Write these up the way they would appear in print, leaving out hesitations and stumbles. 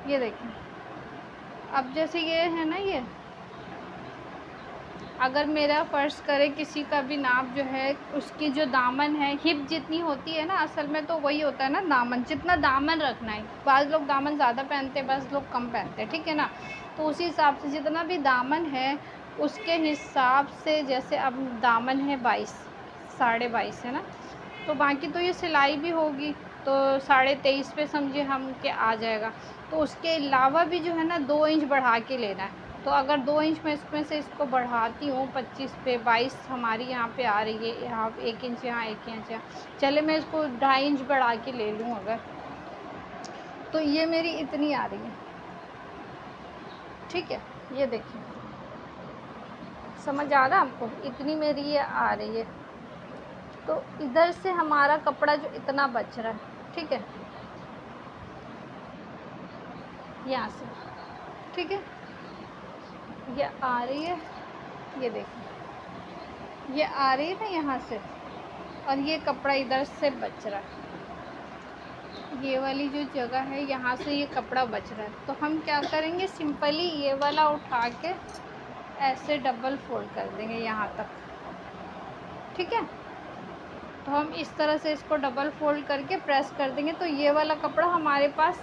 ये देखिए, अब जैसे ये है ना, ये अगर मेरा फ़र्ज़ करें किसी का भी नाप जो है, उसकी जो दामन है हिप जितनी होती है ना, असल में तो वही होता है ना दामन, जितना दामन रखना है। बाज़ लोग दामन ज़्यादा पहनते हैं, बाज़ लोग कम पहनते हैं, ठीक है ना। तो उसी हिसाब से जितना भी दामन है उसके हिसाब से, जैसे अब दामन है 22, 22.5 है ना, तो बाकी तो ये सिलाई भी होगी तो 23.5 पे समझिए हम के आ जाएगा। तो उसके अलावा भी जो है ना 2 इंच बढ़ा के लेना है। तो अगर 2 इंच मैं इसमें से इसको बढ़ाती हूँ 25 पे, 22 हमारी यहाँ पे आ रही है, यहाँ 1 इंच यहाँ, 1 इंच यहाँ, चले मैं इसको 2.5 इंच बढ़ा के ले लूँ अगर, तो ये मेरी इतनी आ रही है, ठीक है। ये देखिए, समझ आ रहा है आपको, इतनी मेरी ये आ रही है। तो इधर से हमारा कपड़ा जो इतना बच रहा है, ठीक है, यहाँ से, ठीक है, ये आ रही है, ये देखिए ये आ रही है ना यहाँ से, और ये कपड़ा इधर से बच रहा है, ये वाली जो जगह है यहाँ से ये कपड़ा बच रहा है। तो हम क्या करेंगे, सिंपली ये वाला उठा के ऐसे डबल फोल्ड कर देंगे यहाँ तक, ठीक है। तो हम इस तरह से इसको डबल फोल्ड करके प्रेस कर देंगे, तो ये वाला कपड़ा हमारे पास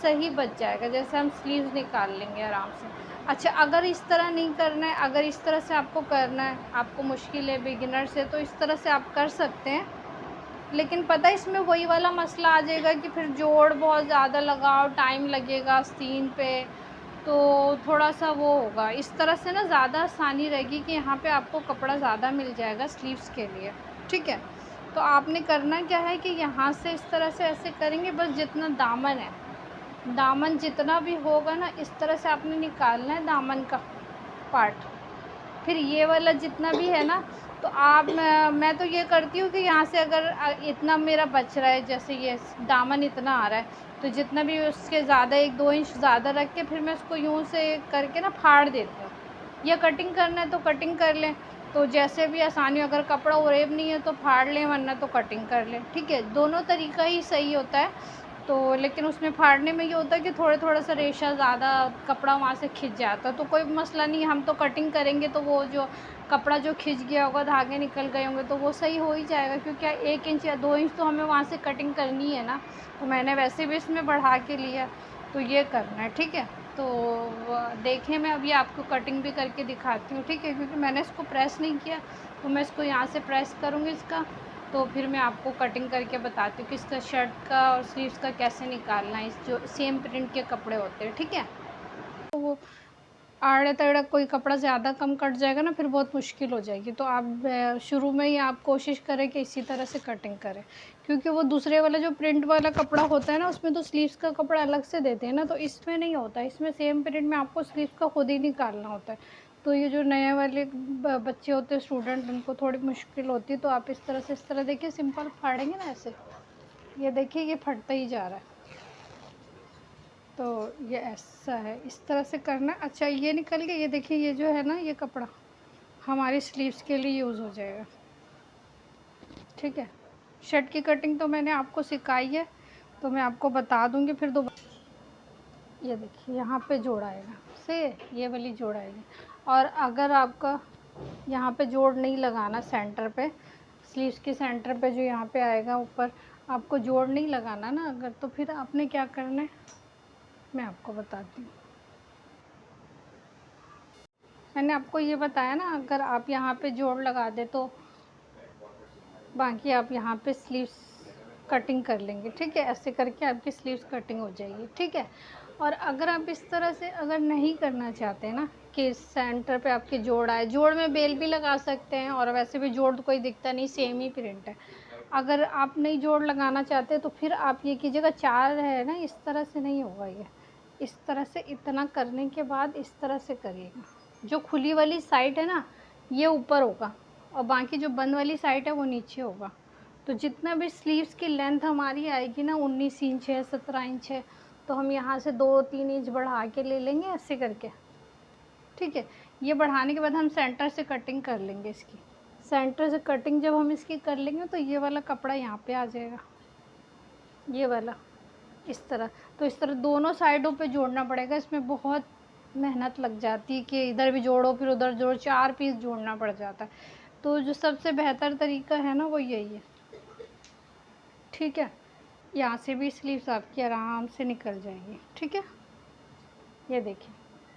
सही बच जाएगा, जैसे हम स्लीव्स निकाल लेंगे आराम से। अच्छा, अगर इस तरह नहीं करना है, अगर इस तरह से आपको करना है, आपको मुश्किल है बिगिनर से, तो इस तरह से आप कर सकते हैं। लेकिन पता है इसमें वही वाला मसला आ जाएगा कि फिर जोड़ बहुत ज़्यादा लगाओ, टाइम लगेगा आस्तीन पे, तो थोड़ा सा वो होगा। इस तरह से ना ज़्यादा आसानी रहेगी कि यहाँ पे आपको कपड़ा ज़्यादा मिल जाएगा स्लीव्स के लिए, ठीक है। तो आपने करना क्या है कि यहाँ से इस तरह से ऐसे करेंगे, बस जितना दामन है, दामन जितना भी होगा ना, इस तरह से आपने निकालना है दामन का पार्ट। फिर ये वाला जितना भी है ना, तो आप मैं तो ये करती हूँ कि यहाँ से अगर इतना मेरा बच रहा है, जैसे ये दामन इतना आ रहा है, तो जितना भी उसके ज़्यादा 1-2 इंच ज़्यादा रख के फिर मैं इसको यूँ से करके ना फाड़ देती हूँ। या कटिंग करना है तो कटिंग कर लें, तो जैसे भी आसानी हो, अगर कपड़ा ओरेब नहीं है तो फाड़ लें, वरना तो कटिंग कर लें, ठीक है। दोनों तरीका ही सही होता है। तो लेकिन उसमें फाड़ने में ये होता है कि थोड़ा सा रेशा ज़्यादा कपड़ा वहाँ से खिंच जाता है, तो कोई मसला नहीं, हम तो कटिंग करेंगे तो वो जो कपड़ा जो खिंच गया होगा, धागे निकल गए होंगे, तो वो सही हो ही जाएगा, क्योंकि 1 इंच या 2 इंच तो हमें वहाँ से कटिंग करनी है ना। तो मैंने वैसे भी इसमें बढ़ा के लिया, तो ये करना है, ठीक है। तो देखें, मैं अभी आपको कटिंग भी करके दिखाती हूँ, ठीक है, क्योंकि मैंने इसको प्रेस नहीं किया, तो मैं इसको यहाँ से प्रेस करूँगी इसका, तो फिर मैं आपको कटिंग करके बताती हूँ कि इसका शर्ट का और स्लीव्स का कैसे निकालना है, इस जो सेम प्रिंट के कपड़े होते हैं, ठीक है। तो वो आड़े तड़े कोई कपड़ा ज़्यादा कम कट जाएगा ना, फिर बहुत मुश्किल हो जाएगी। तो आप शुरू में ही आप कोशिश करें कि इसी तरह से कटिंग करें, क्योंकि वो दूसरे वाला जो प्रिंट वाला कपड़ा होता है ना, उसमें तो स्लीव्स का कपड़ा अलग से देते हैं ना, तो इसमें नहीं होता, इसमें सेम प्रिंट में आपको स्लीव्स का खुद ही निकालना होता है। तो ये जो नए वाले बच्चे होते हैं स्टूडेंट, उनको थोड़ी मुश्किल होती है। तो आप इस तरह से, इस तरह देखिए, सिंपल फाड़ेंगे ना ऐसे, ये देखिए ये फटता ही जा रहा है, तो ये ऐसा है, इस तरह से करना है। अच्छा, ये निकल गया, ये देखिए, ये जो है ना, ये कपड़ा हमारी स्लीव्स के लिए यूज़ हो जाएगा, ठीक है। शर्ट की कटिंग तो मैंने आपको सिखाई है, तो मैं आपको बता दूंगी फिर दोबारा। ये देखिए यहाँ पे जोड़ आएगा से, ये वाली जोड़ आएगी। और अगर आपका यहाँ पे जोड़ नहीं लगाना, सेंटर पे, स्लीव्स के सेंटर पे जो यहाँ पे आएगा ऊपर, आपको जोड़ नहीं लगाना ना अगर, तो फिर आपने क्या करना है मैं आपको बताती हूँ। मैंने आपको ये बताया ना, अगर आप यहाँ पे जोड़ लगा दे तो बाकी आप यहाँ पे स्लीव्स कटिंग कर लेंगे, ठीक है। ऐसे करके आपकी स्लीव्स कटिंग हो जाएगी, ठीक है। और अगर आप इस तरह से अगर नहीं करना चाहते ना कि सेंटर पे आपके जोड़ आए, जोड़ में बेल भी लगा सकते हैं, और वैसे भी जोड़ तो कोई दिखता नहीं, सेम ही प्रिंट है। अगर आप नहीं जोड़ लगाना चाहते तो फिर आप ये कीजिएगा, 4 है ना, इस तरह से नहीं होगा ये, इस तरह से इतना करने के बाद इस तरह से करिएगा। जो खुली वाली साइड है ना, ये ऊपर होगा, और बाकी जो बंद वाली साइड है वो नीचे होगा। तो जितना भी स्लीव्स की लेंथ हमारी आएगी ना, 19 इंच है, 17 इंच है, तो हम यहाँ से 2-3 इंच बढ़ा के ले लेंगे ऐसे करके, ठीक है। ये बढ़ाने के बाद हम सेंटर से कटिंग कर लेंगे इसकी। सेंटर से कटिंग जब हम इसकी कर लेंगे तो ये वाला कपड़ा यहाँ पे आ जाएगा, ये वाला, इस तरह। तो इस तरह दोनों साइडों पे जोड़ना पड़ेगा। इसमें बहुत मेहनत लग जाती है कि इधर भी जोड़ो फिर उधर जोड़ो, 4 पीस जोड़ना पड़ जाता है। तो जो सबसे बेहतर तरीका है ना वो यही है, ठीक है। यहाँ से भी स्लीव्स आपकी आराम से निकल जाएगी, ठीक है। ये देखिए,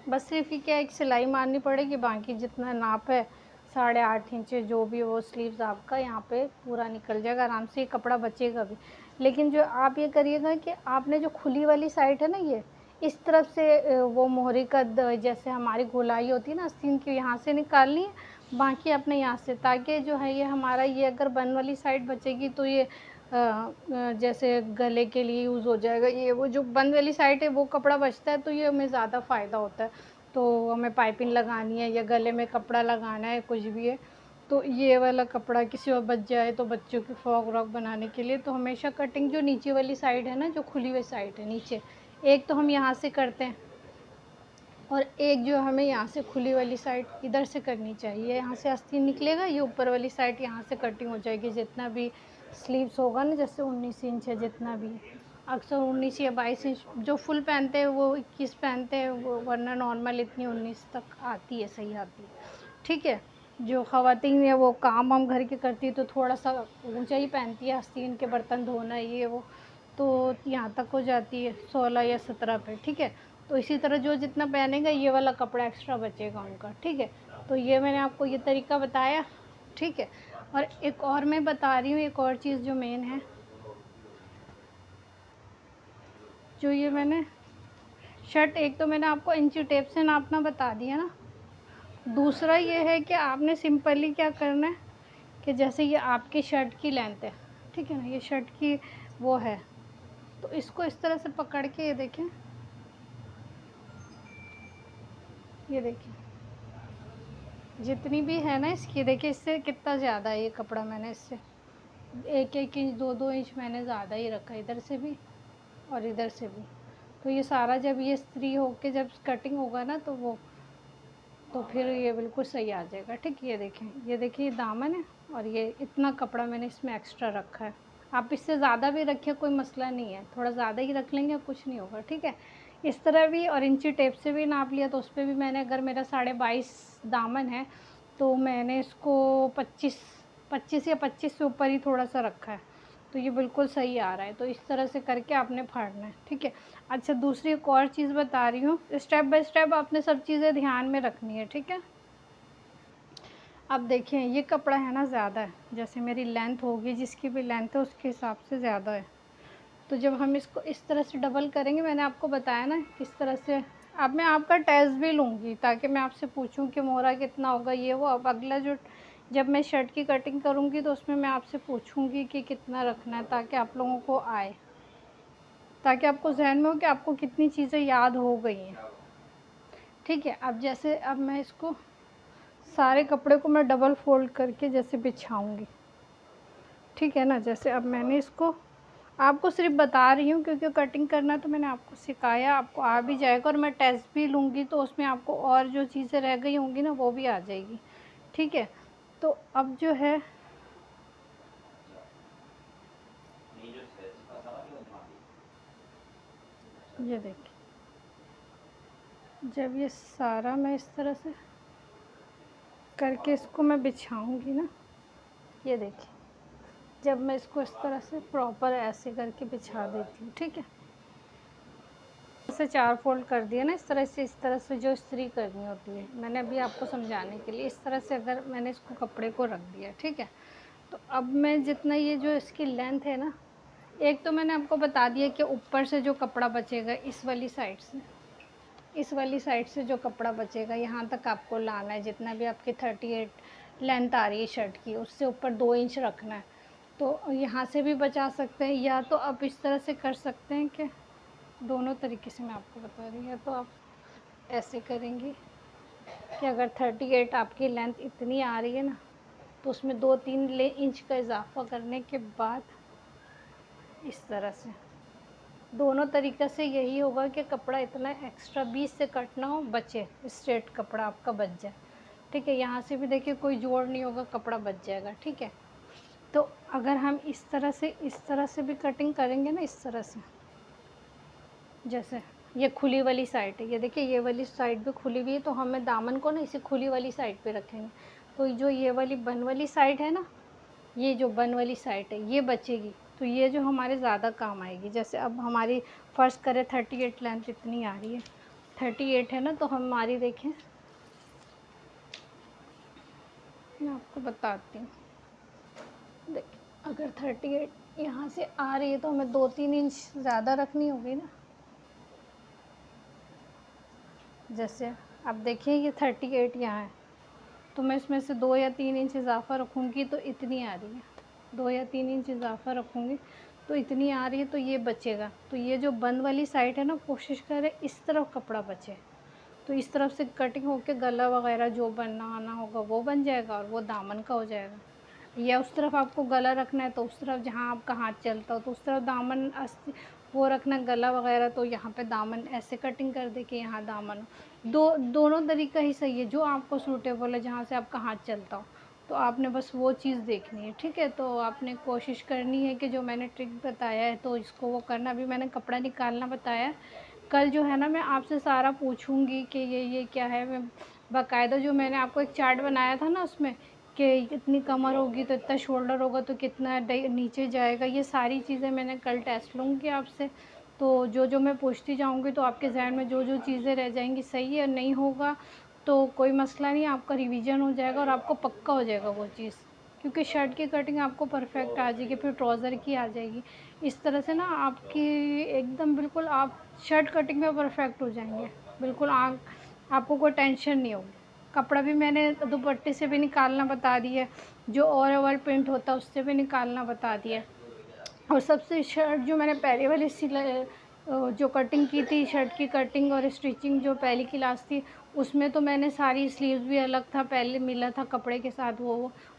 बस सिर्फ ही क्या एक सिलाई मारनी पड़ेगी, बाकी जितना नाप है 8.5 इंच जो भी, वो स्लीव्स आपका यहाँ पे पूरा निकल जाएगा आराम से, ये कपड़ा बचेगा भी। लेकिन जो आप ये करिएगा कि आपने जो खुली वाली साइड है ना, ये इस तरफ से वो मोहरी का जैसे हमारी गोलाई होती है ना आस्तीन की, यहाँ से निकालनी है, बाकी अपने यहाँ से, ताकि जो है ये हमारा ये अगर बन वाली साइड बचेगी तो ये जैसे गले के लिए यूज़ हो जाएगा। ये वो जो बंद वाली साइड है वो कपड़ा बचता है, तो ये हमें ज़्यादा फ़ायदा होता है। तो हमें पाइपिंग लगानी है या गले में कपड़ा लगाना है, कुछ भी है, तो ये वाला कपड़ा किसी और बच जाए, तो बच्चों की फ्रॉक व्रॉक बनाने के लिए तो हमेशा कटिंग जो नीचे वाली साइड है ना, जो खुली हुई साइड है नीचे, एक तो हम यहाँ से करते हैं और एक जो हमें यहाँ से खुली वाली साइड इधर से करनी चाहिए। यहाँ से आस्तीन निकलेगा, ये ऊपर वाली साइड यहाँ से कटिंग हो जाएगी। जितना भी स्लीव्स होगा ना, जैसे 19 इंच है जितना भी, अक्सर 19 या 22 इंच जो फुल पहनते हैं वो 21 पहनते हैं, वो वरना नॉर्मल इतनी 19 तक आती है, सही आती है, ठीक है। जो ख़वातीन है वो काम वाम घर के करती है तो थोड़ा सा ऊंचा ही पहनती है, आस्तीन के बर्तन धोना ये वो, तो यहाँ तक हो जाती है 16 या 17 पे, ठीक है। तो इसी तरह जो जितना पहनेगा ये वाला कपड़ा एक्स्ट्रा बचेगा उनका, ठीक है। तो ये मैंने आपको ये तरीका बताया, ठीक है। और एक और मैं बता रही हूँ, एक और चीज़ जो मेन है, जो ये मैंने शर्ट, एक तो मैंने आपको इंची टेप से नापना बता दिया ना, दूसरा ये है कि आपने सिंपली क्या करना है कि जैसे ये आपकी शर्ट की लेंथ है, ठीक है ना, ये शर्ट की वो है, तो इसको इस तरह से पकड़ के, ये देखें, ये देखिए जितनी भी है ना इसकी, देखिए इससे कितना ज़्यादा है ये कपड़ा, मैंने इससे 1-1 इंच 2-2 इंच मैंने ज़्यादा ही रखा, इधर से भी और इधर से भी। तो ये सारा जब ये इस्त्री होके जब कटिंग होगा ना तो वो, तो फिर ये बिल्कुल सही आ जाएगा, ठीक है। ये देखिए दामन है और ये इतना कपड़ा मैंने इसमें एक्स्ट्रा रखा है। आप इससे ज़्यादा भी रखें, कोई मसला नहीं है, थोड़ा ज़्यादा ही रख लेंगे कुछ नहीं होगा, ठीक है। इस तरह भी, और इंची टेप से भी नाप लिया तो उस पर भी मैंने, अगर मेरा 22.5 दामन है तो मैंने इसको 25 या 25 से ऊपर ही थोड़ा सा रखा है, तो ये बिल्कुल सही आ रहा है। तो इस तरह से करके आपने फाड़ना है, ठीक है। अच्छा, दूसरी एक और चीज़ बता रही हूँ, स्टेप बाय स्टेप आपने सब चीज़ें ध्यान में रखनी है, ठीक है। अब देखिए ये कपड़ा है ना ज़्यादा है, जैसे मेरी लेंथ होगी, जिसकी भी लेंथ है उसके हिसाब से ज़्यादा है, तो जब हम इसको इस तरह से डबल करेंगे, मैंने आपको बताया ना किस तरह से। अब मैं आपका टेस्ट भी लूँगी ताकि मैं आपसे पूछूं कि मोहरा कितना होगा, ये वो। अब अगला जो, जब मैं शर्ट की कटिंग करूँगी तो उसमें मैं आपसे पूछूंगी कि कितना रखना है, ताकि आप लोगों को आए, ताकि आपको जहन में हो कि आपको कितनी चीज़ें याद हो गई हैं, ठीक है। अब जैसे, अब मैं इसको सारे कपड़े को मैं डबल फोल्ड करके जैसे बिछाऊंगी, ठीक है ना। जैसे अब मैंने इसको आपको सिर्फ बता रही हूँ क्योंकि कटिंग करना तो मैंने आपको सिखाया, आपको आ भी जाएगा, और मैं टेस्ट भी लूँगी तो उसमें आपको और जो चीज़ें रह गई होंगी ना वो भी आ जाएगी, ठीक है। तो अब जो है, ये देखिए, जब ये सारा मैं इस तरह से करके इसको मैं बिछाऊंगी ना, ये देखिए, जब मैं इसको इस तरह से प्रॉपर ऐसे करके बिछा देती हूँ, ठीक है। ऐसे 4 फोल्ड कर दिया ना, इस तरह से जो इस्त्री करनी होती है, मैंने अभी आपको समझाने के लिए इस तरह से अगर मैंने इसको कपड़े को रख दिया, ठीक है। तो अब मैं जितना, ये जो इसकी लेंथ है ना, एक तो मैंने आपको बता दिया कि ऊपर से जो कपड़ा बचेगा इस वाली साइड से, इस वाली साइड से जो कपड़ा बचेगा यहाँ तक आपको लाना है, जितना भी आपकी 38 लेंथ आ रही है शर्ट की, उससे ऊपर 2 इंच रखना है। तो यहाँ से भी बचा सकते हैं, या तो आप इस तरह से कर सकते हैं कि, दोनों तरीके से मैं आपको बता रही हूँ, या तो आप ऐसे करेंगी कि अगर 38 आपकी लेंथ इतनी आ रही है ना, तो उसमें 2-3 इंच का इजाफा करने के बाद इस तरह से, दोनों तरीक़े से यही होगा कि कपड़ा इतना एक्स्ट्रा 20 से कट ना हो, बचे, स्ट्रेट कपड़ा आपका बच जाए, ठीक है। यहाँ से भी देखिए कोई जोड़ नहीं होगा, कपड़ा बच जाएगा, ठीक है। तो अगर हम इस तरह से भी कटिंग करेंगे ना, इस तरह से, जैसे ये खुली वाली साइड है, ये देखिए ये वाली साइड भी खुली हुई है, तो हमें दामन को ना इसे खुली वाली साइड पे रखेंगे। तो जो ये वाली बन वाली साइड है ना, ये जो बन वाली साइड है ये बचेगी, तो ये जो हमारे ज़्यादा काम आएगी। जैसे अब हमारी फ़र्ज़ करें 38 लेंथ इतनी आ रही है, 38 है ना, तो हमारी देखें, मैं आपको बताती हूँ। देखिए अगर 38 यहाँ से आ रही है तो हमें 2-3 इंच ज़्यादा रखनी होगी ना। जैसे अब देखिए ये 38 यहाँ है, तो मैं इसमें से 2 या 3 इंच इज़ाफ़ा रखूँगी तो इतनी आ रही है, 2 या 3 इंच इज़ाफ़ा रखूँगी तो इतनी आ रही है, तो ये बचेगा। तो ये जो बंद वाली साइड है ना, कोशिश करें इस तरफ कपड़ा बचे, तो इस तरफ से कटिंग होके गला वगैरह जो बनना आना होगा वो बन जाएगा और वो दामन का हो जाएगा। या उस तरफ आपको गला रखना है तो उस तरफ जहाँ आपका हाथ चलता हो तो उस तरफ दामन वो रखना गला वगैरह, तो यहाँ पे दामन ऐसे कटिंग कर दे कि यहाँ दामन हो। दोनों तरीका ही सही है, जो आपको सूटेबल है, जहाँ से आपका हाथ चलता हो, तो आपने बस वो चीज़ देखनी है, ठीक है। तो आपने कोशिश करनी है कि जो मैंने ट्रिक बताया है तो इसको वो करना। अभी मैंने कपड़ा निकालना बताया, कल जो है ना मैं आपसे सारा पूछूंगी कि ये क्या है। मैं बाकायदा जो मैंने आपको एक चार्ट बनाया था ना, उसमें कि इतनी कमर होगी तो इतना शोल्डर होगा तो कितना नीचे जाएगा, ये सारी चीज़ें मैंने कल टेस्ट लूँगी आपसे। तो जो मैं पूछती जाऊँगी तो आपके ज़हन में जो चीज़ें रह जाएंगी सही है, नहीं होगा तो कोई मसला नहीं, आपका रिवीजन हो जाएगा और आपको पक्का हो जाएगा वो चीज़। क्योंकि शर्ट की कटिंग आपको परफेक्ट आ जाएगी, फिर ट्राउज़र की आ जाएगी। इस तरह से ना आपकी एकदम बिल्कुल आप शर्ट कटिंग में परफेक्ट हो जाएंगे, बिल्कुल आपको कोई टेंशन नहीं होगी। कपड़ा भी मैंने दुपट्टे से भी निकालना बता दिया, जो ओवर प्रिंट होता है उससे भी निकालना बता दिया। और सबसे शर्ट जो मैंने पहले वाली जो कटिंग की थी, शर्ट की कटिंग और स्टिचिंग जो पहली क्लास थी, उसमें तो मैंने सारी स्लीव्स भी अलग था, पहले मिला था कपड़े के साथ,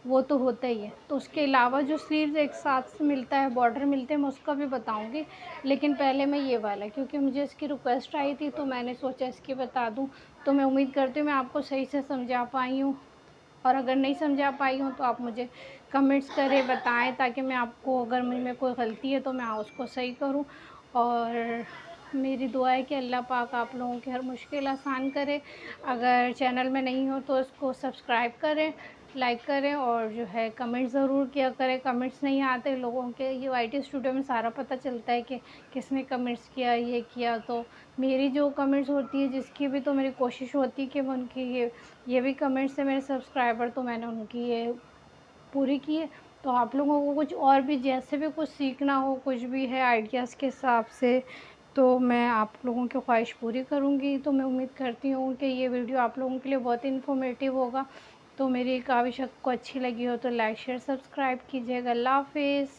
वो तो होता ही है। तो उसके अलावा जो स्लीव्स एक साथ से मिलता है, बॉर्डर मिलते हैं, मैं उसका भी बताऊंगी। लेकिन पहले मैं ये वाला, क्योंकि मुझे इसकी रिक्वेस्ट आई थी तो मैंने सोचा इसकी बता दूँ। तो मैं उम्मीद करती हूँ मैं आपको सही से समझा पाई हूँ, और अगर नहीं समझा पाई हूँ तो आप मुझे कमेंट्स करें, बताएं, ताकि मैं आपको, अगर मुझ में कोई गलती है तो मैं उसको सही करूँ। और मेरी दुआ है कि अल्लाह पाक आप लोगों की हर मुश्किल आसान करे। अगर चैनल में नहीं हो तो इसको सब्सक्राइब करें, लाइक करें, और जो है कमेंट ज़रूर किया करें। कमेंट्स नहीं आते लोगों के, ये YT स्टूडियो में सारा पता चलता है कि किसने कमेंट्स किया, ये किया। तो मेरी जो कमेंट्स होती है जिसकी भी, तो मेरी कोशिश होती है कि मैं उनकी ये भी कमेंट्स है मेरे सब्सक्राइबर, तो मैंने उनकी ये पूरी की है। तो आप लोगों को कुछ और भी जैसे भी कुछ सीखना हो, कुछ भी है आइडियाज़ के हिसाब से, तो मैं आप लोगों की ख्वाहिश पूरी करूँगी। तो मैं उम्मीद करती हूँ कि ये वीडियो आप लोगों के लिए बहुत इन्फॉर्मेटिव होगा। तो मेरी काविश आपको अच्छी लगी हो तो लाइक शेयर सब्सक्राइब कीजिएगा। अल्लाह हाफिज़।